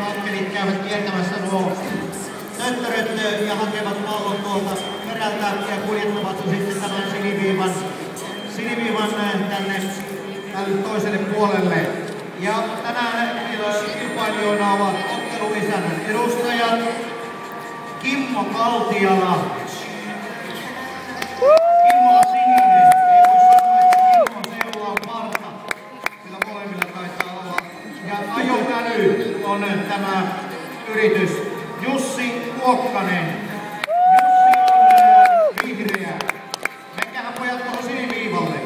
Akkelit käyvät kiertämässä nuo töttöröt ja hakevat pallon tuolta perältä ja kuljettavat sitten tämän siniviivan tänne toiselle puolelle. Ja tänään kilpailijoina ovat otteluisännän edustajat Kimmo Kaltiala. Kimmo on sininen. Ei voi sanoa, että Kimmo seulaa parta. Sillä molemmilla taitaa olla. Ja ajoäly on tämä yritys. Jussi Kuokkanen. Jussi on vihreä. Menkäähän pojat tuohon siniviivalle.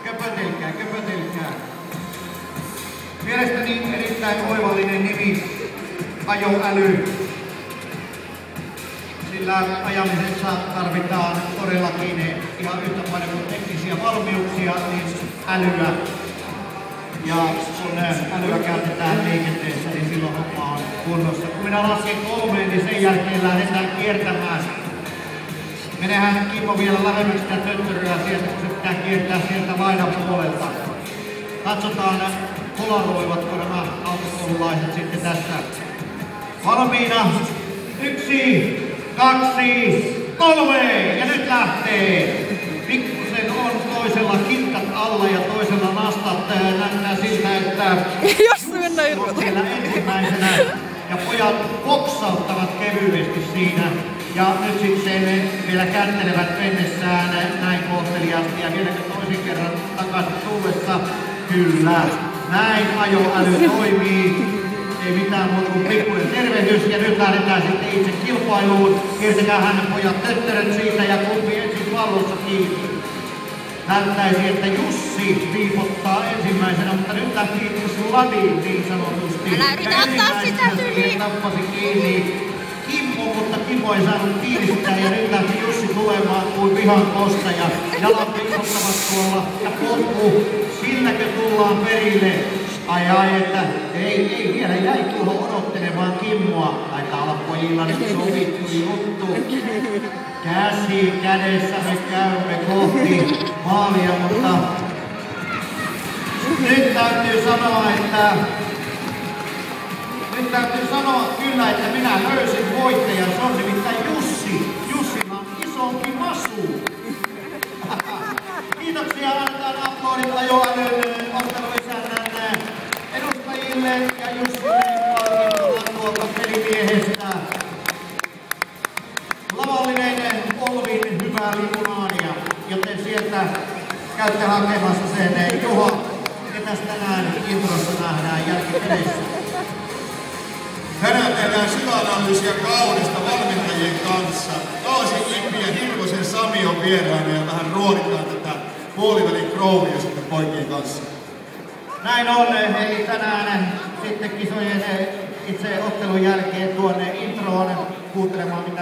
Köpötelkää, köpötelkää. Mielestäni erittäin oivallinen nimi, ajoäly. Sillä ajamisessa tarvitaan todellakin ihan yhtä paljon kuin teknisiä valmiuksia, niin älyä. Ja kun älyä käytetään liikenteessä, niin silloin homma on kunnossa. Kun minä lasken 3, niin sen jälkeen lähdetään kiertämään. Menehän Kimmo vielä lähemmäksi sitä töttöröä sieltä, kun se pitää kiertää sieltä laidan puolelta. Katsotaan, polaroivatko nämä autokoululaiset sitten tässä. Valmiina. 1, 2, 3 ja nyt lähtee. Pikkusen on toisella kitkat alla ja toisella nastat. Näyttää siltä, että on siellä ensimmäisenä ja pojat boksauttavat kevyesti siinä. Ja nyt sitten vielä kättelevät mennessään näin kohteliaasti ja vieläkö toisen kerran takaisin tullessa. Kyllä, näin ajoäly toimii. Ei mitään muuta kuin pikkuinen tervehdys ja nyt lähdetään sitten itse kilpailuun. Kiertäkää hänen pojat töttöröt siitä ja kumpi ensin pallossa kiinni. Näyttäisi, että Jussi viipottaa ensimmäisenä, mutta nyt lähti sladiin niin sanotusti. Älä yritä ottaa sitä syliin. Tappasi kiinni Kimmo, mutta Kimmo ei saanut kiinni sitä ja nyt lähti Jussi tulemaan kuin vihan kostaja. Jalat viipottavat tuolla ja potku. Silläkö tullaan perille? Ai, että ei vielä jäi tuohon odottelemaan Kimmoa. Taitaa olla pojilla nyt sovittu juttu. Käsi kädessä me käymme kohti maalia, mutta nyt täytyy sanoa kyllä, että minä löysin voittajan. Se on nimittäin Jussi. Jussilla on isompi masu. Kiitoksia, annetaan aplodit ajoälyn otteluisännän edustajille ja Jussille palkintoa tuolta pelimiehestä. Lavallinen Olvin hyvää limunaadia, joten sieltä käytte hakemassa sen. Juha, ketäs tänään introssa nähdään jälkipeleissä? Tänään tehdään syväanalyysiä kaudesta valmentajien kanssa. Taas Impi ja Hirvosen Sami on vieraana ja vähän ruoditaan tätä puolivälin krouvia sitten poikien kanssa. Näin on, eli tänään sitten kisojen itse ottelun jälkeen tuonne introon kuuntelemaan mitä